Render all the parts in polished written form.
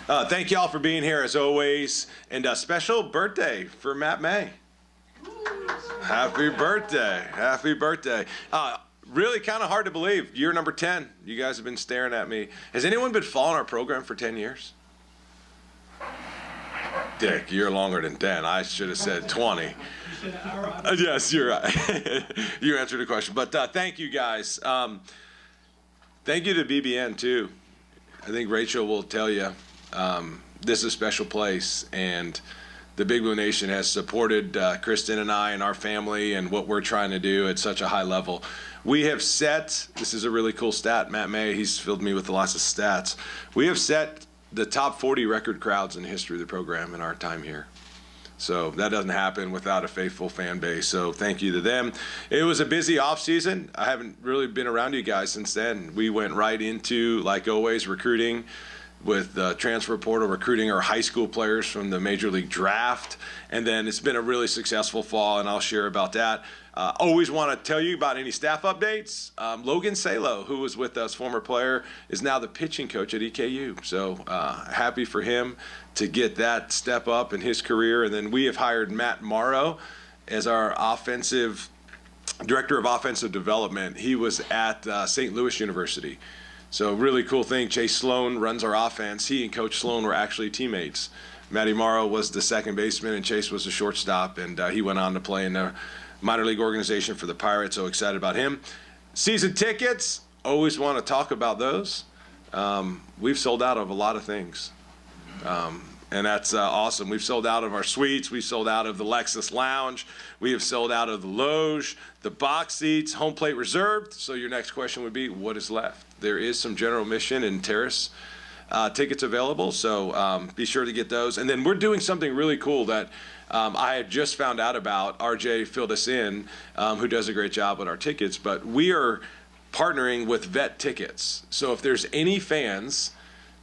Thank you all for being here as always, and a special birthday for Matt May. Happy birthday. Happy birthday. Really kind of hard to believe. Year number 10. You guys have been staring at me. Has anyone been following our program for 10 years? Dick, you're longer than 10. I should have said 20. Yes, you're right. You answered the question. But thank you guys. Thank you to BBN too. I think Rachel will tell you this is a special place, and the Big Blue Nation has supported Kristen and I and our family and what we're trying to do at such a high level. We have set, this is a really cool stat, Matt May, he's filled me with lots of stats. We have set the top 40 record crowds in the history of the program in our time here. So that doesn't happen without a faithful fan base. So thank you to them. It was a busy off season. I haven't really been around you guys since then. We went right into, like always, recruiting with the transfer portal, recruiting our high school players from the Major League Draft. And then it's been a really successful fall, and I'll share about that. Always want to tell you about any staff updates. Logan Salo, who was with us, former player, is now the pitching coach at EKU. So happy for him to get that step up in his career. And then we have hired Matt Morrow as our director of offensive development. He was at St. Louis University. So really cool thing. Chase Sloan runs our offense. He and Coach Sloan were actually teammates. Matty Morrow was the second baseman, and Chase was the shortstop, and he went on to play in the minor league organization for the Pirates. So excited about him. Season tickets, always want to talk about those. We've sold out of a lot of things, and that's awesome. We've sold out of our suites. We've sold out of the Lexus Lounge. We have sold out of the Loge, the box seats, home plate reserved. So your next question would be, what is left? There is some general admission and terrace tickets available, so be sure to get those. And then we're doing something really cool that I had just found out about. RJ filled us in, who does a great job with our tickets, but we are partnering with Vet Tickets. So if there's any fans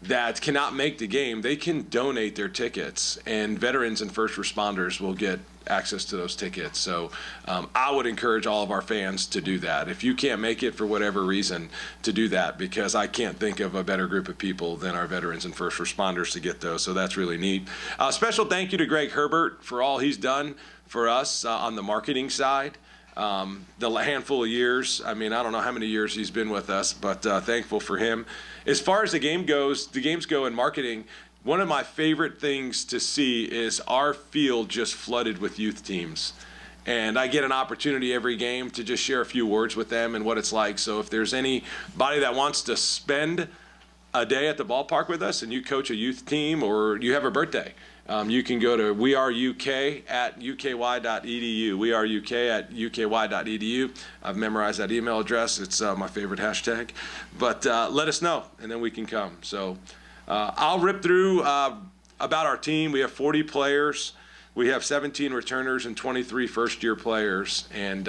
that cannot make the game, they can donate their tickets, and veterans and first responders will get access to those tickets. So I would encourage all of our fans to do that. If you can't make it for whatever reason, to do that, because I can't think of a better group of people than our veterans and first responders to get those. So that's really neat. Special thank you to Greg Herbert for all he's done for us on the marketing side. The handful of years, I mean, I don't know how many years he's been with us, but thankful for him. As far as the games go in marketing, one of my favorite things to see is our field just flooded with youth teams. And I get an opportunity every game to just share a few words with them and what it's like. So if there's anybody that wants to spend a day at the ballpark with us and you coach a youth team or you have a birthday, you can go to weareuk@uky.edu. weareuk@uky.edu. I've memorized that email address. It's my favorite hashtag. But let us know, and then we can come. So I'll rip through about our team. We have 40 players. We have 17 returners and 23 first-year players. And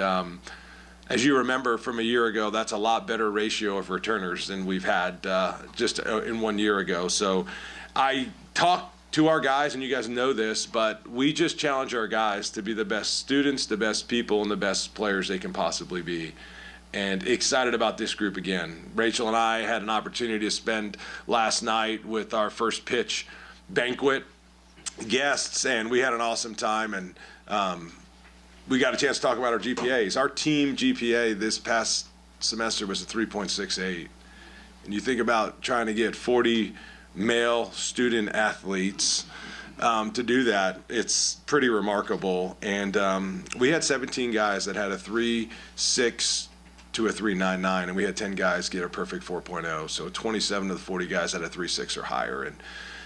as you remember from a year ago, that's a lot better ratio of returners than we've had just in 1 year ago. So I talked to our guys, and you guys know this, but we just challenge our guys to be the best students, the best people, and the best players they can possibly be. And excited about this group again. Rachel and I had an opportunity to spend last night with our first pitch banquet guests, and we had an awesome time, and we got a chance to talk about our GPAs. Our team GPA this past semester was a 3.68. And you think about trying to get 40 male student athletes to do that, it's pretty remarkable. And we had 17 guys that had a 3.6 to a 3.99, and we had 10 guys get a perfect 4.0. So 27 of the 40 guys had a 3.6 or higher, and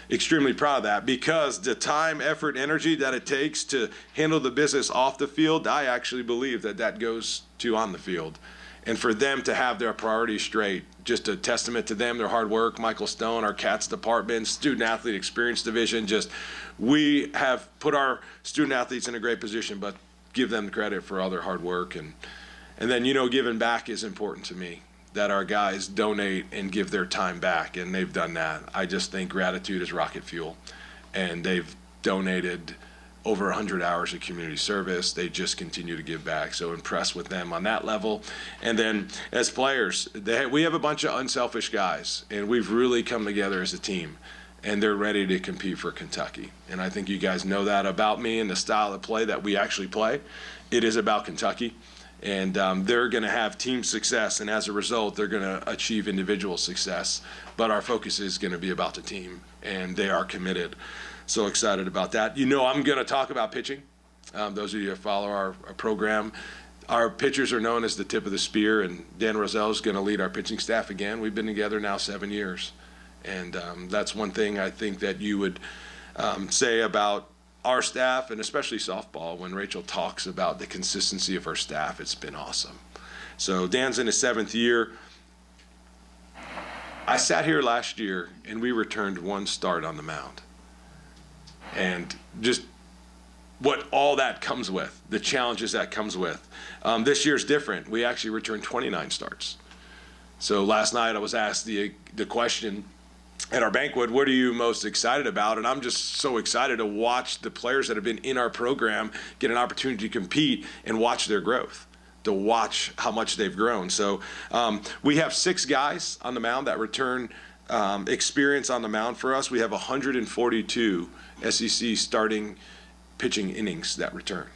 extremely proud of that, because the time, effort, energy that it takes to handle the business off the field, I actually believe that goes to on the field. And for them to have their priorities straight, just a testament to them, their hard work. Michael Stone, our CATS department, student athlete experience division, we have put our student athletes in a great position, but give them the credit for all their hard work. And then, giving back is important to me, that our guys donate and give their time back, and they've done that. I just think gratitude is rocket fuel, and they've donated over 100 hours of community service. They just continue to give back. So impressed with them on that level. And then as players, we have a bunch of unselfish guys, and we've really come together as a team. and they're ready to compete for Kentucky. And I think you guys know that about me and the style of play that we actually play. It is about Kentucky, and they're going to have team success, and as a result, they're going to achieve individual success. But our focus is going to be about the team, and they are committed. So excited about that. You know, I'm going to talk about pitching. Those of you that follow our program, our pitchers are known as the tip of the spear, and Dan Roselle is going to lead our pitching staff again. We've been together now 7 years. And that's one thing I think that you would say about our staff, and especially softball, when Rachel talks about the consistency of our staff. It's been awesome. So Dan's in his 7th year. I sat here last year, and we returned 1 start on the mound. And just what all that comes with, the challenges that comes with. This year's different. We actually returned 29 starts. So last night I was asked the question at our banquet, what are you most excited about? And I'm just so excited to watch the players that have been in our program get an opportunity to compete and watch their growth, to watch how much they've grown. So we have 6 guys on the mound that return experience on the mound for us. We have 142 SEC starting pitching innings that return.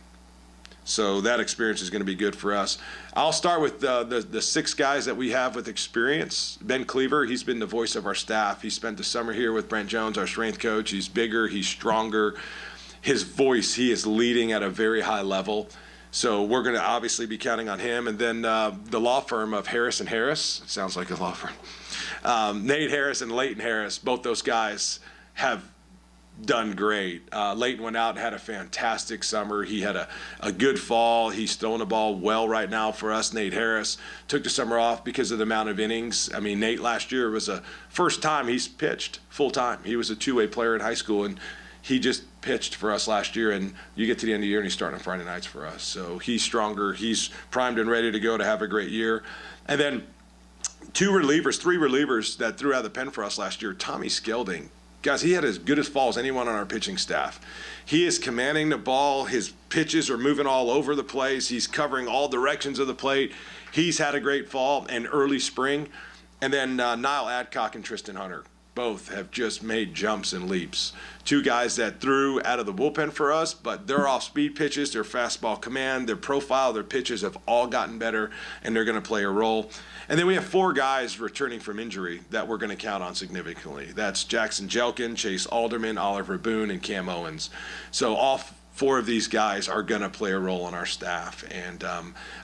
So that experience is going to be good for us. I'll start with the 6 guys that we have with experience. Ben Cleaver, he's been the voice of our staff. He spent the summer here with Brent Jones, our strength coach. He's bigger, he's stronger. His voice, he is leading at a very high level. So we're going to obviously be counting on him. And then the law firm of Harris and Harris, sounds like a law firm. Nate Harris and Leighton Harris, both those guys have done great. Leighton went out and had a fantastic summer. He had a good fall. He's throwing the ball well right now for us. Nate Harris took the summer off because of the amount of innings. I mean, Nate last year was the first time he's pitched full time. He was a 2-way player in high school, and he just pitched for us last year. And you get to the end of the year and he's starting on Friday nights for us. So he's stronger. He's primed and ready to go to have a great year. And then 3 relievers that threw out the pen for us last year. Tommy Skelding. Guys, he had as good a fall as anyone on our pitching staff. He is commanding the ball. His pitches are moving all over the place. He's covering all directions of the plate. He's had a great fall and early spring. And then Niall Adcock and Tristan Hunter both have just made jumps and leaps. 2 guys that threw out of the bullpen for us, but their off-speed pitches, their fastball command, their profile, their pitches have all gotten better, and they're going to play a role. And then we have 4 guys returning from injury that we're going to count on significantly. That's Jackson Jelkin, Chase Alderman, Oliver Boone, and Cam Owens. So all 4 of these guys are going to play a role on our staff. And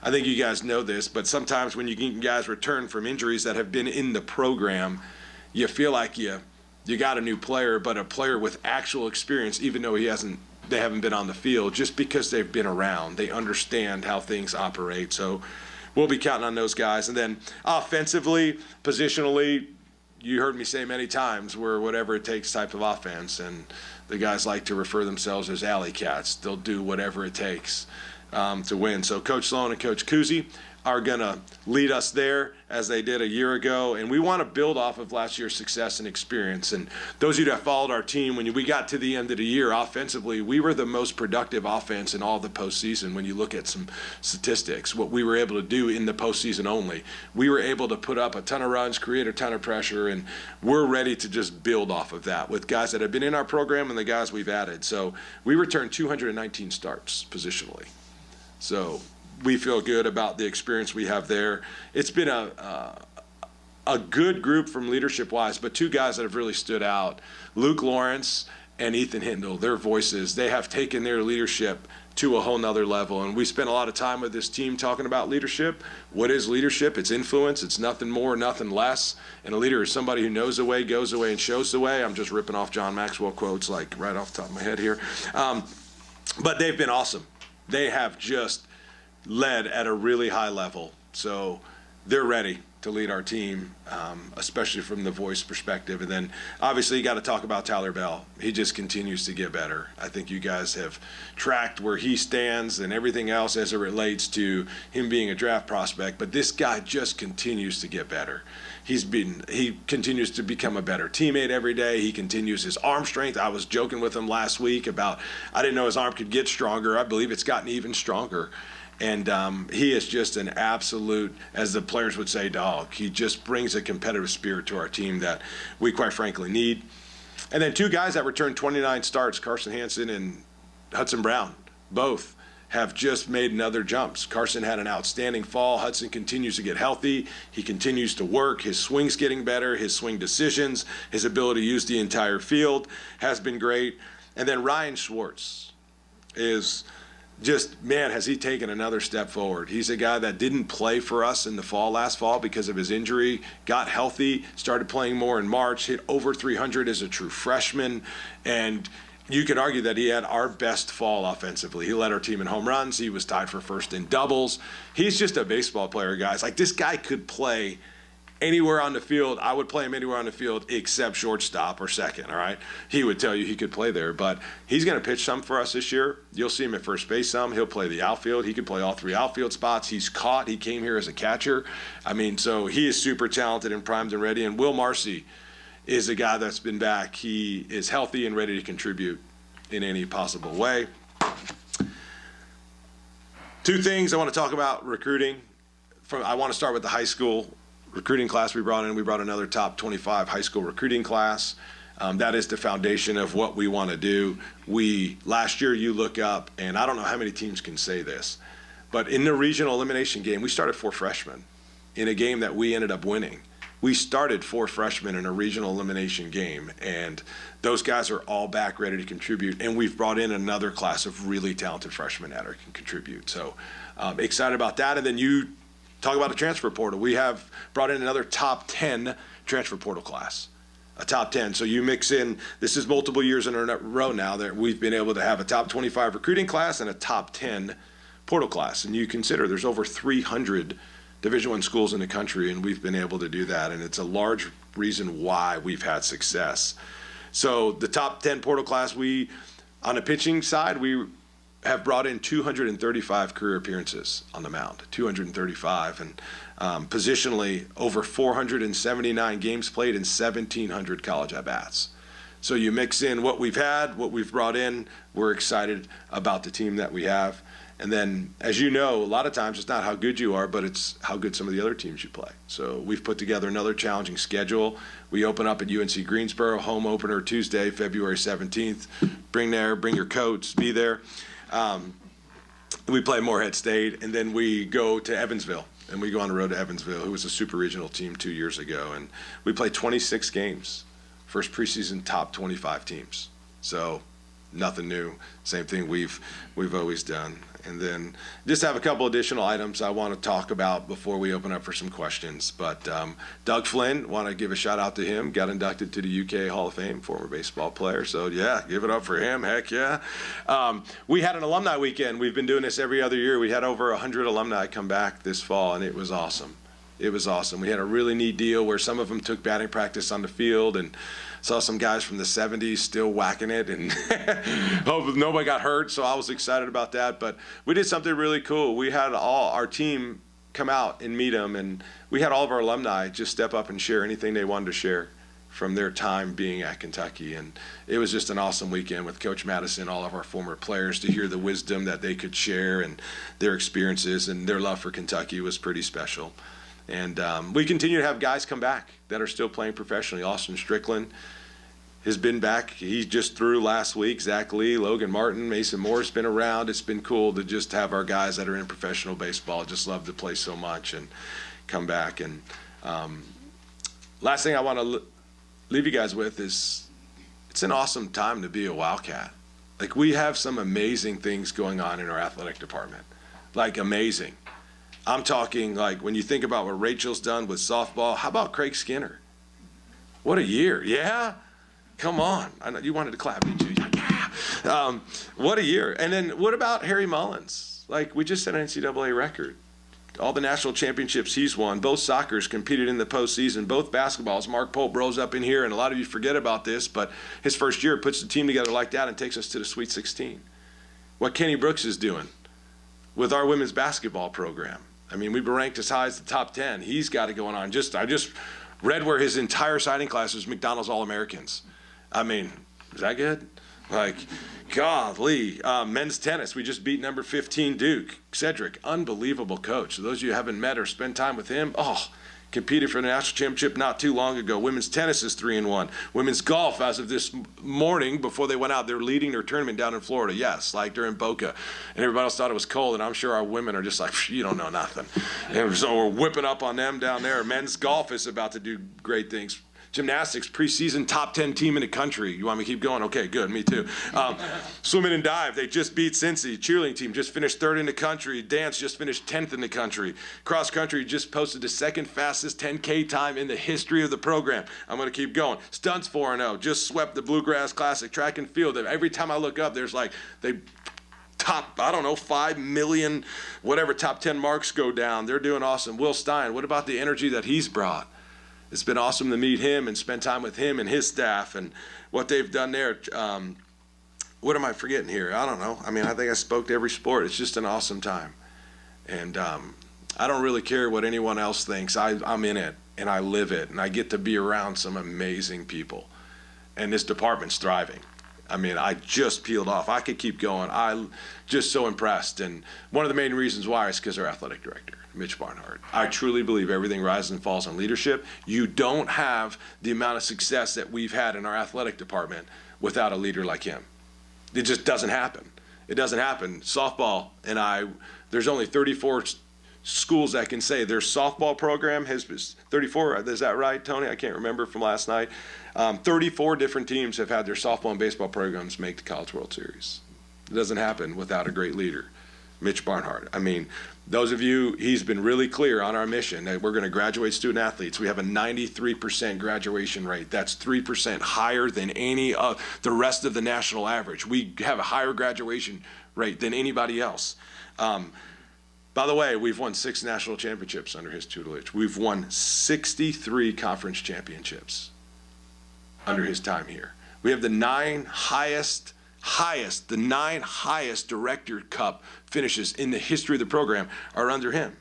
I think you guys know this, but sometimes when you get guys return from injuries that have been in the program, you feel like you got a new player, but a player with actual experience, even though they haven't been on the field, just because they've been around. They understand how things operate. So we'll be counting on those guys. And then offensively, positionally, you heard me say many times, we're whatever it takes type of offense. And the guys like to refer themselves as alley cats. They'll do whatever it takes to win. So Coach Sloan and Coach Kuzi are going to lead us there as they did a year ago. And we want to build off of last year's success and experience. And those of you that followed our team, when we got to the end of the year offensively, we were the most productive offense in all the postseason. When you look at some statistics, what we were able to do in the postseason only, we were able to put up a ton of runs, create a ton of pressure, and we're ready to just build off of that with guys that have been in our program and the guys we've added. So we returned 219 starts positionally. So we feel good about the experience we have there. It's been a good group from leadership-wise, but 2 guys that have really stood out, Luke Lawrence and Ethan Hindle, their voices, they have taken their leadership to a whole nother level. And we spent a lot of time with this team talking about leadership. What is leadership? It's influence. It's nothing more, nothing less. And a leader is somebody who knows the way, goes the way, and shows the way. I'm just ripping off John Maxwell quotes like right off the top of my head here. But they've been awesome. They have just led at a really high level. So they're ready to lead our team, especially from the voice perspective. And then obviously you got to talk about Tyler Bell. He just continues to get better. I think you guys have tracked where he stands and everything else as it relates to him being a draft prospect, but this guy just continues to get better. He continues to become a better teammate every day. He continues his arm strength. I was joking with him last week about I didn't know his arm could get stronger. I believe it's gotten even stronger. And he is just an absolute, as the players would say, dog. He just brings a competitive spirit to our team that we quite frankly need. And then two guys that returned 29 starts, Carson Hansen and Hudson Brown, both have just made another jumps. Carson had an outstanding fall. Hudson continues to get healthy. He continues to work. His swing's getting better. His swing decisions, his ability to use the entire field has been great. And then Ryan Schwartz is just, man, has he taken another step forward. He's a guy that didn't play for us in the fall last fall because of his injury, got healthy, started playing more in March, hit over 300 as a true freshman, and you could argue that he had our best fall offensively. He led our team in home runs. He was tied for first in doubles. He's just a baseball player, guys. Like, this guy could play anywhere on the field. I would play him anywhere on the field except shortstop or second, all right? He would tell you he could play there, but he's going to pitch some for us this year. You'll see him at first base some. He'll play the outfield. He could play all three outfield spots. He's caught. He came here as a catcher. I mean, so he is super talented and primed and ready. And Will Marcy is a guy that's been back. He is healthy and ready to contribute in any possible way. Two things I want to talk about recruiting. I want to start with the high school recruiting class we brought in. We brought another top 25 high school recruiting class. That is the foundation of what we want to do. Last year, you look up, and I don't know how many teams can say this, but in the regional elimination game, we started 4 freshmen in a game that we ended up winning. We started 4 freshmen in a regional elimination game, and those guys are all back ready to contribute, and we've brought in another class of really talented freshmen that can contribute. So excited about that. And then you talk about the transfer portal. We have brought in another top 10 transfer portal class, a top 10. So you mix in, this is multiple years in a row now that we've been able to have a top 25 recruiting class and a top 10 portal class. And you consider there's over 300 Division I schools in the country, and we've been able to do that, and it's a large reason why we've had success. So the top 10 portal class, on the pitching side, we have brought in 235 career appearances on the mound, 235, and positionally over 479 games played and 1,700 college at-bats. So you mix in what we've had, what we've brought in, we're excited about the team that we have. And then, as you know, a lot of times it's not how good you are, but it's how good some of the other teams you play. So we've put together another challenging schedule. We open up at UNC Greensboro, home opener Tuesday, February 17th. Bring your coats, be there. We play Morehead State, and then we go to Evansville. And we go on the road to Evansville, who was a super regional team 2 years ago. And we play 26 games, first preseason top 25 teams. So nothing new, same thing we've always done. And then just have a couple additional items I want to talk about before we open up for some questions. But Doug Flynn, want to give a shout out to him, got inducted to the UK Hall of Fame, former baseball player. So yeah, give it up for him, heck yeah. We had an alumni weekend. We've been doing this every other year. We had over 100 alumni come back this fall, and it was awesome. It was awesome. We had a really neat deal where some of them took batting practice on the field, and saw some guys from the 70s still whacking it, and hope nobody got hurt, so I was excited about that. But we did something really cool. We had all our team come out and meet them, and we had all of our alumni just step up and share anything they wanted to share from their time being at Kentucky. And it was just an awesome weekend with Coach Madison, all of our former players, to hear the wisdom that they could share and their experiences, and their love for Kentucky was pretty special. And we continue to have guys come back that are still playing professionally. Austin Strickland has been back. He just threw last week. Zach Lee, Logan Martin, Mason Moore's been around. It's been cool to just have our guys that are in professional baseball just love to play so much and come back. And last thing I want to leave you guys with is it's an awesome time to be a Wildcat. Like, we have some amazing things going on in our athletic department. Like, amazing. I'm talking, like, when you think about what Rachel's done with softball, how about Craig Skinner? What a year. Yeah? Come on. I know you wanted to clap, didn't you? Yeah. What a year. And then what about Harry Mullins? Like, we just set an NCAA record. All the national championships he's won. Both soccers competed in the postseason. Both basketballs. Mark Pope rose up in here, and a lot of you forget about this, but his first year puts the team together like that and takes us to the Sweet 16. What Kenny Brooks is doing with our women's basketball program. I mean, we've been ranked as high as the top 10. He's got it going on. I just read where his entire signing class was McDonald's All-Americans. I mean, is that good? Like, golly. Men's tennis, we just beat number 15 Duke. Cedric, unbelievable coach. So those of you who haven't met or spent time with him, oh, competed for the national championship not too long ago. Women's tennis is 3-1. Women's golf, as of this morning, before they went out, they're leading their tournament down in Florida. Yes, like they're in Boca. And everybody else thought it was cold, and I'm sure our women are just like, you don't know nothing. And so we're whipping up on them down there. Men's golf is about to do great things. Gymnastics, preseason top 10 team in the country. You want me to keep going? Okay, good, me too. Swimming and dive, they just beat Cincy. Cheerleading team just finished 3rd in the country. Dance just finished 10th in the country. Cross country just posted the 2nd fastest 10K time in the history of the program. I'm going to keep going. Stunts 4-0, just swept the Bluegrass Classic. Track and field, every time I look up, there's like, they top, I don't know, 5 million, whatever top 10 marks go down. They're doing awesome. Will Stein, what about the energy that he's brought? It's been awesome to meet him and spend time with him and his staff and what they've done there. What am I forgetting here? I don't know. I mean, I think I spoke to every sport. It's just an awesome time. And I don't really care what anyone else thinks. I'm in it, and I live it, and I get to be around some amazing people. And this department's thriving. I mean, I just peeled off. I could keep going. I'm just so impressed. And one of the main reasons why is because our athletic director, Mitch Barnhart. I truly believe everything rises and falls on leadership. You don't have the amount of success that we've had in our athletic department without a leader like him. It just doesn't happen. It doesn't happen. Softball and there's only 34 schools that can say their softball program has 34. Is that right, Tony? I can't remember from last night. 34 different teams have had their softball and baseball programs make the College World Series. It doesn't happen without a great leader, Mitch Barnhart. I mean, those of you, he's been really clear on our mission that we're going to graduate student athletes. We have a 93% graduation rate. That's 3% higher than any of the rest of the national average. We have a higher graduation rate than anybody else. By the way, we've won 6 national championships under his tutelage. We've won 63 conference championships under his time here. We have the 9 highest Director Cup finishes in the history of the program are under him.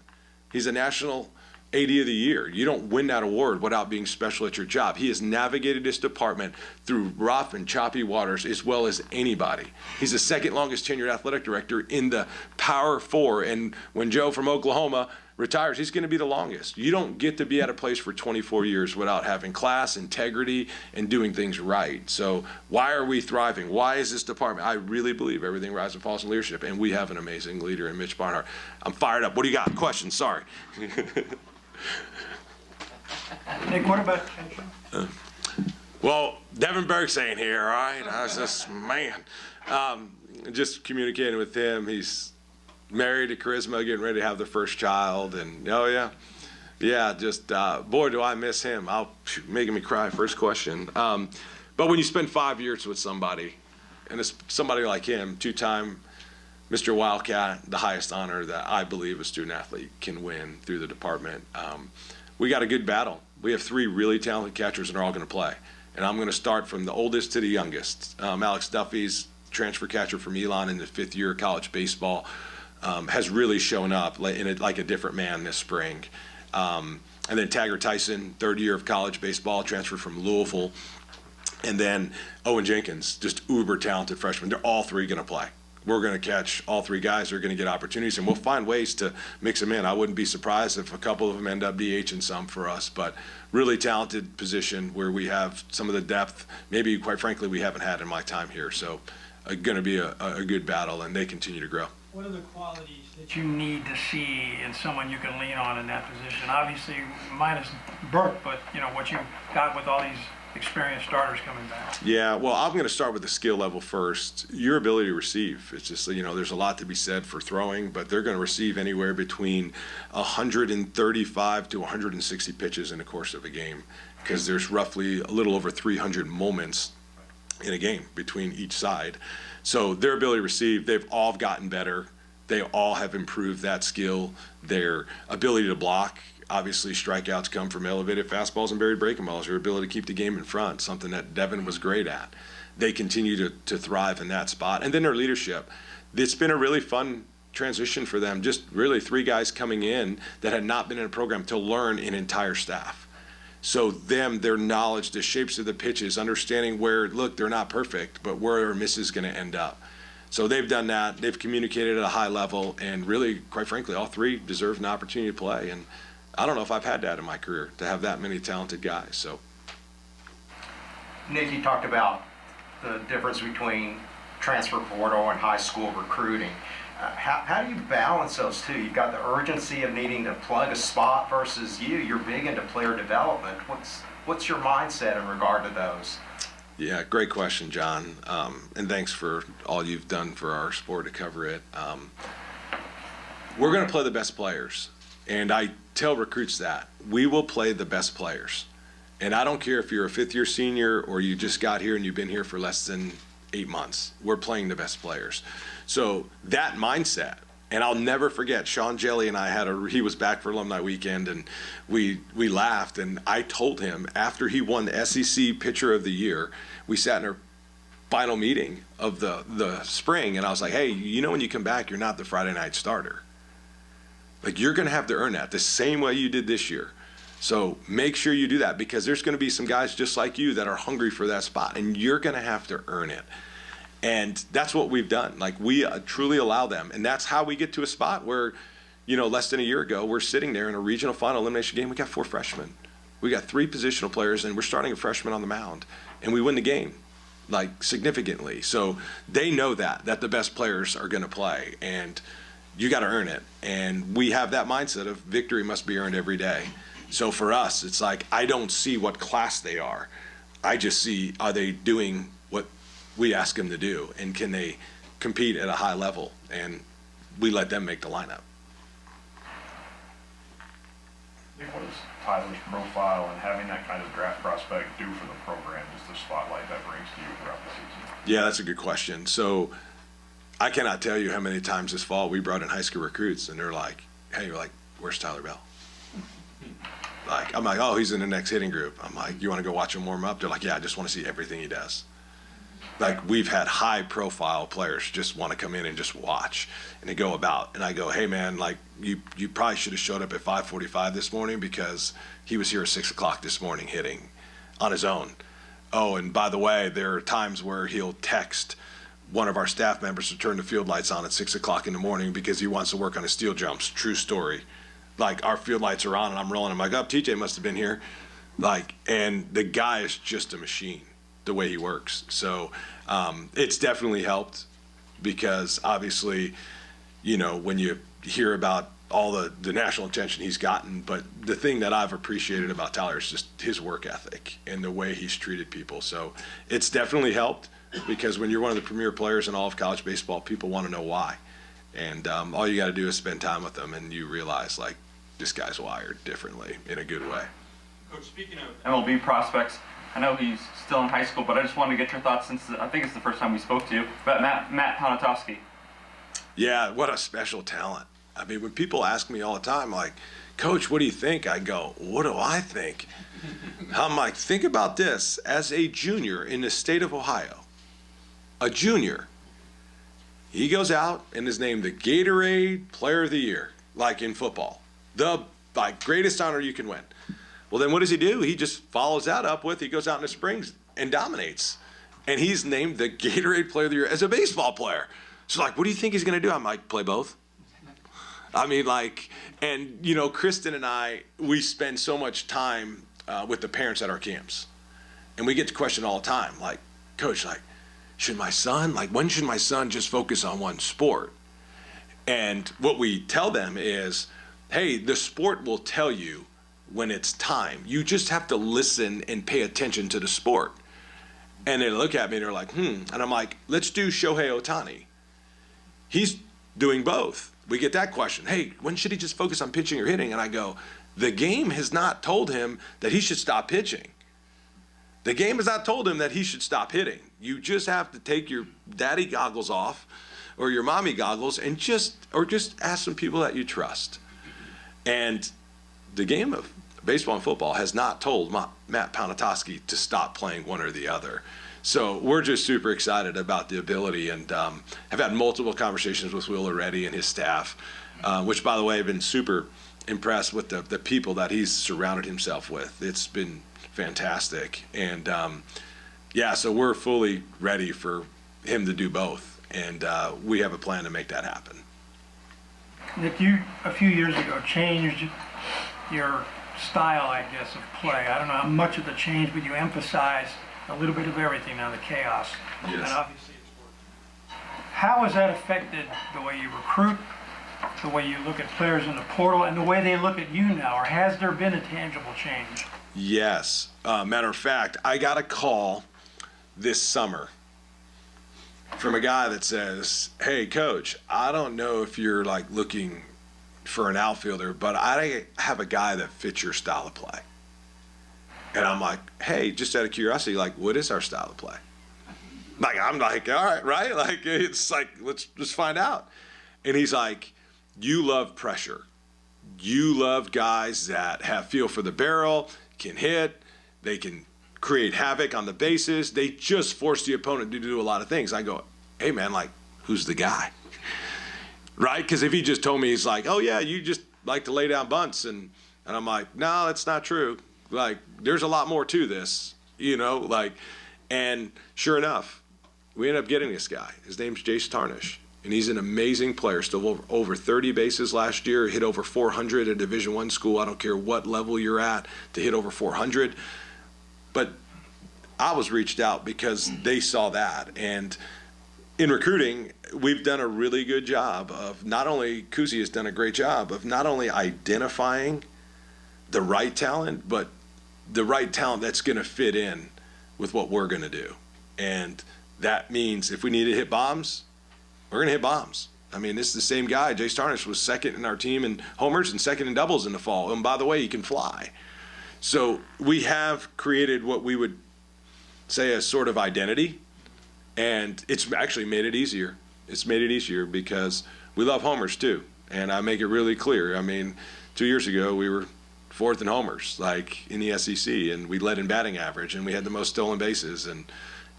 He's a national AD of the year. You don't win that award without being special at your job. He has navigated this department through rough and choppy waters as well as anybody. He's the 2nd longest tenured athletic director in the Power 4. And when Joe from Oklahoma retires, he's going to be the longest. You don't get to be at a place for 24 years without having class, integrity, and doing things right. So why are we thriving? Why is this department? I really believe everything rises and falls in leadership, and we have an amazing leader in Mitch Barnhart. I'm fired up. What do you got? Questions? Sorry. Nick, what about pension? Well, Devin Burke's ain't here, all right? I was just, man. Just communicating with him. He's married to Charisma, getting ready to have their first child, and just boy, do I miss him. Making me cry. First question. But when you spend 5 years with somebody, and it's somebody like him, 2-time Mr. Wildcat, the highest honor that I believe a student athlete can win through the department. We got a good battle. We have 3 really talented catchers, and they're all going to play. And I'm going to start from the oldest to the youngest. Alex Duffy's transfer catcher from Elon in the 5th year of college baseball. Has really shown up like a different man this spring. And then Taggart Tyson, 3rd year of college baseball, transferred from Louisville. And then Owen Jenkins, just uber talented freshman. They're all 3 going to play. We're going to catch all 3 guys. They're going to get opportunities, and we'll find ways to mix them in. I wouldn't be surprised if a couple of them end up DHing some for us, but really talented position where we have some of the depth, maybe quite frankly, we haven't had in my time here. So going to be a good battle, and they continue to grow. What are the qualities that you need to see in someone you can lean on in that position? Obviously, minus Burke, but what you got with all these experienced starters coming back. Yeah, well, I'm going to start with the skill level first. Your ability to receive. It's just, there's a lot to be said for throwing, but they're going to receive anywhere between 135 to 160 pitches in the course of a game because there's roughly a little over 300 moments in a game between each side. So their ability to receive, they've all gotten better. They all have improved that skill. Their ability to block, obviously strikeouts come from elevated fastballs and buried breaking balls. Their ability to keep the game in front, something that Devin was great at. They continue to thrive in that spot. And then their leadership. It's been a really fun transition for them. Just really 3 guys coming in that had not been in a program to learn an entire staff. So their knowledge, the shapes of the pitches, understanding where, look, they're not perfect, but where a miss is going to end up. So they've done that. They've communicated at a high level, and really, quite frankly, all 3 deserve an opportunity to play. And I don't know if I've had that in my career, to have that many talented guys. So, Nick, you talked about the difference between transfer portal and high school recruiting. How do you balance those two? You've got the urgency of needing to plug a spot versus you're big into player development. What's your mindset in regard to those? yeah, great question, John. And thanks for all you've done for our sport to cover it. We're going to play the best players. And I tell recruits that. We will play the best players. And I don't care if you're a fifth-year senior or you just got here and you've been here for less than 8 months. We're playing the best players. So that mindset, and I'll never forget, Sean Jelly and I he was back for alumni weekend, and we laughed, and I told him after he won the SEC Pitcher of the Year, we sat in our final meeting of the spring, and I was like, hey, you know when you come back, you're not the Friday night starter. Like, you're going to have to earn that the same way you did this year. So make sure you do that, because there's going to be some guys just like you that are hungry for that spot, and you're going to have to earn it. And that's what we've done. Like, we truly allow them. And that's how we get to a spot where, less than a year ago, we're sitting there in a regional final elimination game. We got 4 freshmen. We got 3 positional players, and we're starting a freshman on the mound. And we win the game, like, significantly. So they know that the best players are going to play. And you got to earn it. And we have that mindset of victory must be earned every day. So for us, it's like, I don't see what class they are. I just see, are they doing what we ask them to do, and can they compete at a high level? And we let them make the lineup. Nick, what does Tyler's profile and having that kind of draft prospect do for the program, just the spotlight that brings to you throughout the season? Yeah, that's a good question. So I cannot tell you how many times this fall we brought in high school recruits, and they're like, hey, where's Tyler Bell? I'm like, oh, he's in the next hitting group. I'm like, you want to go watch him warm up? They're like, yeah, I just want to see everything he does. Like, we've had high profile players just want to come in and just watch, and they go about. And I go, hey man, like, you probably should have showed up at 5:45 this morning, because he was here at 6 o'clock this morning hitting on his own. Oh, and by the way, there are times where he'll text one of our staff members to turn the field lights on at 6 o'clock in the morning because he wants to work on his steel jumps. True story. Like, our field lights are on and I'm rolling. I'm like, oh, TJ must have been here. Like, and the guy is just a machine, the way he works. So it's definitely helped, because obviously, when you hear about all the national attention he's gotten, but the thing that I've appreciated about Tyler is just his work ethic and the way he's treated people. So it's definitely helped, because when you're one of the premier players in all of college baseball, people want to know why. And all you got to do is spend time with them, and you realize, like, this guy's wired differently in a good way. Coach, speaking of MLB prospects, I know he's still in high school, but I just wanted to get your thoughts, since I think it's the first time we spoke to you, about Matt Ponatoski. Yeah, what a special talent. I mean, when people ask me all the time, like, Coach, what do you think? I go, what do I think? I'm like, think about this. As a junior in the state of Ohio, a junior, he goes out and is named the Gatorade Player of the Year, like in football. The greatest honor you can win. Well, then what does he do? He just follows that up with, he goes out in the springs and dominates. And he's named the Gatorade Player of the Year as a baseball player. So, like, what do you think he's going to do? I'm like, play both. I mean, like, and, Kristen and I, we spend so much time with the parents at our camps. And we get to question all the time, like, Coach, like, when should my son just focus on one sport? And what we tell them is, hey, the sport will tell you when it's time. You just have to listen and pay attention to the sport. And they look at me and they're like, And I'm like, let's do Shohei Ohtani. He's doing both. We get that question. Hey, when should he just focus on pitching or hitting? And I go, the game has not told him that he should stop pitching. The game has not told him that he should stop hitting. You just have to take your daddy goggles off, or your mommy goggles, and just ask some people that you trust. And the game of baseball and football has not told Matt Ponatoski to stop playing one or the other. So we're just super excited about the ability, and have had multiple conversations with Will already and his staff, which, by the way, have been super impressed with the people that he's surrounded himself with. It's been fantastic. And so we're fully ready for him to do both, and we have a plan to make that happen. Nick, you a few years ago changed your style, I guess, of play? I don't know how much of the change, but you emphasize a little bit of everything now, the chaos. Yes. And obviously it's working. How has that affected the way you recruit, the way you look at players in the portal, and the way they look at you now? Or has there been a tangible change? Yes. Matter of fact, I got a call this summer from a guy that says, "Hey, coach, I don't know if you're like looking for an outfielder, but I have a guy that fits your style of play." And I'm like, "Hey, just out of curiosity, like, what is our style of play?" Like, I'm like, "All right, right?" Like, it's like, let's find out. And he's like, "You love pressure. You love guys that have feel for the barrel, can hit, they can create havoc on the bases. They just force the opponent to do a lot of things." I go, "Hey, man, like, who's the guy?" Right? Because if he just told me, he's like, "Oh, yeah, you just like to lay down bunts." And I'm like, "No, that's not true. Like, there's a lot more to this, like," and sure enough, we ended up getting this guy. His name's Jace Tarnish. And he's an amazing player, still over 30 bases last year, hit over 400 at a Division I school. I don't care what level you're at to hit over 400. But I was reached out because they saw that. And in recruiting, we've done a really good job of Kuzi has done a great job of not only identifying the right talent, but the right talent that's going to fit in with what we're going to do. And that means if we need to hit bombs, we're going to hit bombs. I mean, this is the same guy. Jace Tarnish was second in our team in homers and second in doubles in the fall. And by the way, he can fly. So we have created what we would say a sort of identity. And it's actually made it easier. It's made it easier because we love homers too. And I make it really clear. I mean, 2 years ago, we were fourth in homers, like in the SEC, and we led in batting average, and we had the most stolen bases. And,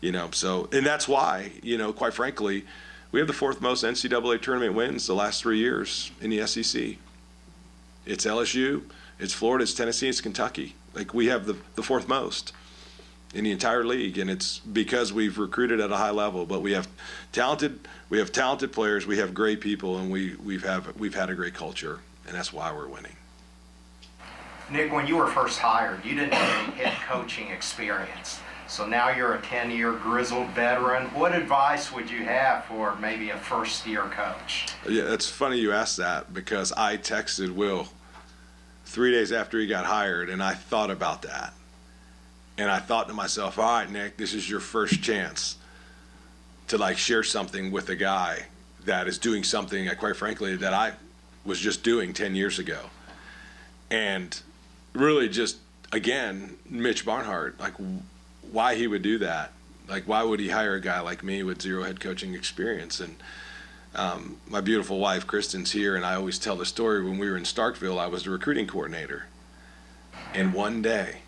and that's why, quite frankly, we have the fourth most NCAA tournament wins the last 3 years in the SEC. It's LSU, it's Florida, it's Tennessee, it's Kentucky. Like, we have the fourth most in the entire league, and it's because we've recruited at a high level. But we have talented players, we have great people, and we've had a great culture, and that's why we're winning. Nick, when you were first hired, you didn't have any head coaching experience. So now you're a 10-year grizzled veteran. What advice would you have for maybe a first-year coach? Yeah, it's funny you asked that because I texted Will 3 days after he got hired, and I thought about that. And I thought to myself, all right, Nick, this is your first chance to share something with a guy that is doing something, quite frankly, that I was just doing 10 years ago. And really just, again, Mitch Barnhart, why he would do that. Why would he hire a guy like me with zero head coaching experience? And my beautiful wife, Kristen's here, and I always tell the story. When we were in Starkville, I was the recruiting coordinator. And one day,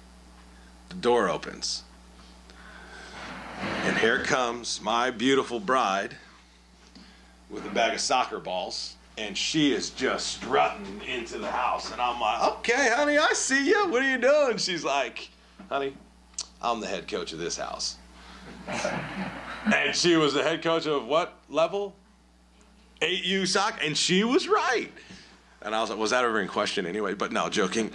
the door opens, and here comes my beautiful bride with a bag of soccer balls, and she is just strutting into the house. And I'm like, "Okay, honey, I see you. What are you doing?" She's like, "Honey, I'm the head coach of this house." And she was the head coach of what level? 8U soccer. And she was right. And I was like, was that ever in question anyway? But no, joking.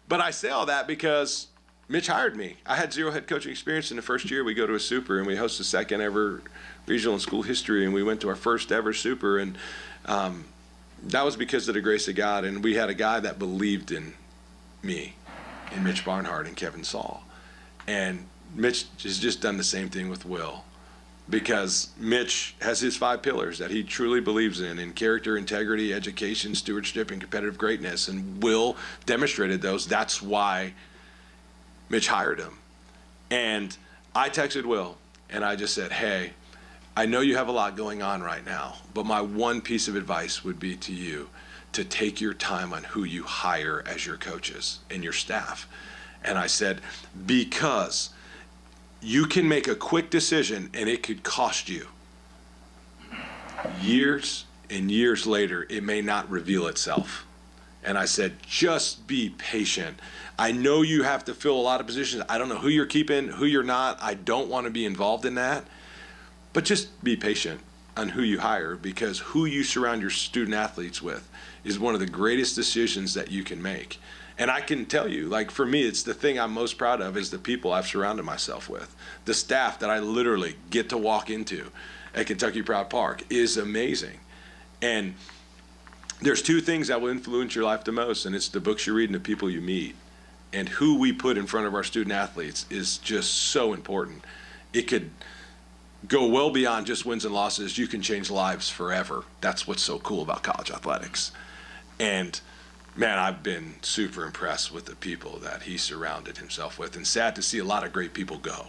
But I say all that because Mitch hired me. I had zero head coaching experience in the first year. We go to a super, and we host the second ever regional in school history, and we went to our first ever super. And that was because of the grace of God. And we had a guy that believed in me, in Mitch Barnhart and Kevin Saul. And Mitch has just done the same thing with Will, because Mitch has his 5 pillars that he truly believes in character, integrity, education, stewardship, and competitive greatness. And Will demonstrated those. That's why Mitch hired him. And I texted Will, and I just said, "Hey, I know you have a lot going on right now, but my one piece of advice would be to you to take your time on who you hire as your coaches and your staff." And I said, because you can make a quick decision and it could cost you. Years and years later, it may not reveal itself. And I said, just be patient. I know you have to fill a lot of positions. I don't know who you're keeping, who you're not. I don't want to be involved in that. But just be patient. on who you hire, because who you surround your student athletes with is one of the greatest decisions that you can make. And I can tell you, like, for me, it's the thing I'm most proud of is the people I've surrounded myself with. The staff that I literally get to walk into at Kentucky Proud Park is amazing. And there's two things that will influence your life the most, and it's the books you read and the people you meet. And who we put in front of our student athletes is just so important. It could go well beyond just wins and losses. You can change lives forever. That's what's so cool about college athletics. And man, I've been super impressed with the people that he surrounded himself with, and sad to see a lot of great people go.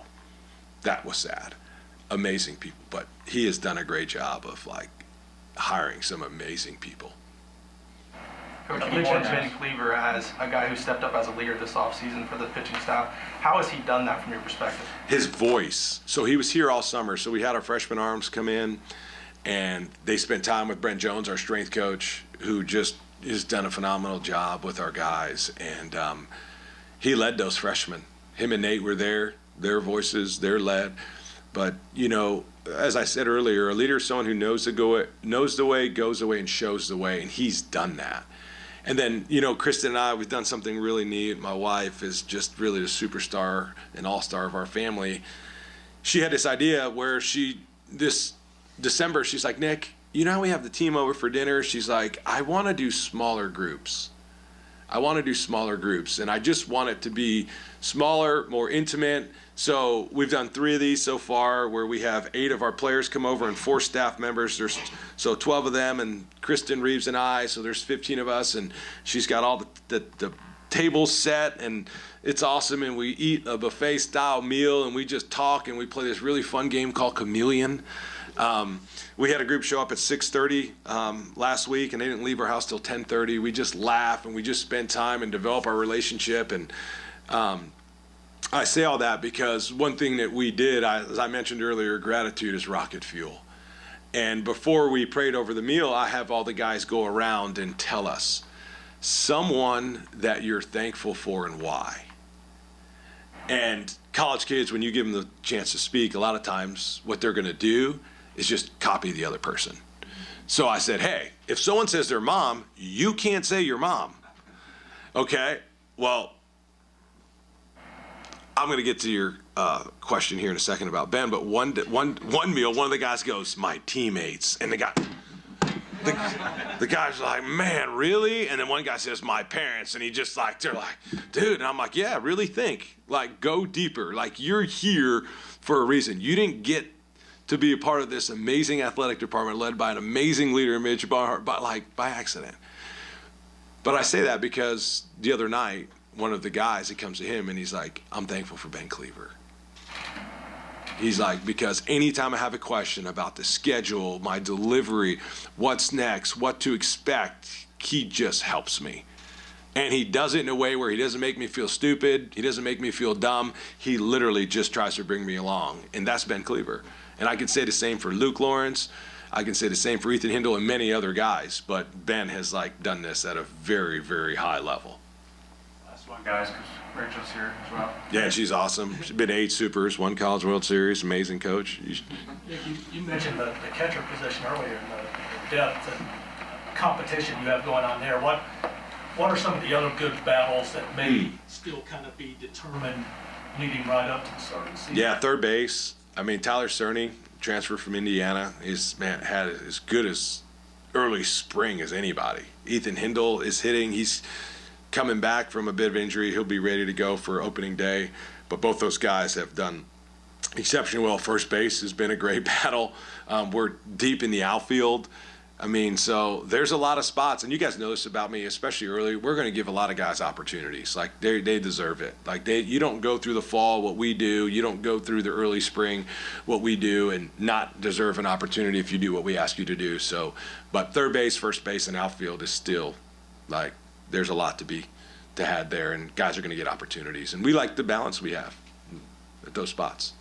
That was sad. Amazing people, but he has done a great job of like hiring some amazing people. Coach, you mentioned Ben Cleaver as a guy who stepped up as a leader this offseason for the pitching staff. How has he done that from your perspective? His voice. So he was here all summer. So we had our freshman arms come in, and they spent time with Brent Jones, our strength coach, who just has done a phenomenal job with our guys. And he led those freshmen. Him and Nate were there, their voices, their led. But, you know, as I said earlier, a leader is someone who knows the way, goes the way, and shows the way, and he's done that. And then, you know, Kristen and I, we've done something really neat. My wife is just really the superstar and all-star of our family. She had this idea where this December, she's like, Nick, you know how we have the team over for dinner? She's like, I want to do smaller groups. And I just want it to be smaller, more intimate. So we've done 3 of these so far, where we have 8 of our players come over and 4 staff members. So 12 of them, and Kristen Reeves and I, so there's 15 of us, and she's got all the tables set, and it's awesome. And we eat a buffet style meal, and we just talk, and we play this really fun game called Chameleon. We had a group show up at 6:30 last week, and they didn't leave our house till 10:30. We just laugh, and we just spend time and develop our relationship. And I say all that because one thing that we did, as I mentioned earlier, gratitude is rocket fuel. And before we prayed over the meal, I have all the guys go around and tell us someone that you're thankful for and why. And college kids, when you give them the chance to speak, a lot of times what they're going to do is just copy the other person. So I said, hey, if someone says their mom, you can't say your mom. Okay, well, I'm going to get to your question here in a second about Ben, but one meal, one of the guys goes, my teammates. And the guy's like, man, really? And then one guy says, my parents. And he just like, they're like, dude. And I'm like, yeah, really think. Like, go deeper. Like, you're here for a reason. You didn't get to be a part of this amazing athletic department led by an amazing leader, Mitch Barhart, by accident. But I say that because the other night, one of the guys, he comes to him and he's like, I'm thankful for Ben Cleaver. He's like, because anytime I have a question about the schedule, my delivery, what's next, what to expect, he just helps me. And he does it in a way where he doesn't make me feel stupid. He doesn't make me feel dumb. He literally just tries to bring me along. And that's Ben Cleaver. And I can say the same for Luke Lawrence. I can say the same for Ethan Hindle and many other guys. But Ben has like done this at a very, very high level. Last one, guys, because Rachel's here as well. Yeah, she's awesome. She's been to 8 Supers, 1 College World Series, amazing coach. You mentioned the catcher position earlier and the depth and competition you have going on there. What are some of the other good battles that may still kind of be determined leading right up to the start of the season? Yeah, third base. I mean, Tyler Cerny, transfer from Indiana, had as good as early spring as anybody. Ethan Hindle is hitting. He's coming back from a bit of injury. He'll be ready to go for opening day. But both those guys have done exceptionally well. First base has been a great battle. We're deep in the outfield. I mean, so there's a lot of spots, and you guys know this about me, especially early. We're going to give a lot of guys opportunities. Like they deserve it. Like you don't go through the fall what we do. You don't go through the early spring what we do and not deserve an opportunity if you do what we ask you to do. So, but third base, first base, and outfield is still like there's a lot to be had there, and guys are going to get opportunities, and we like the balance we have at those spots.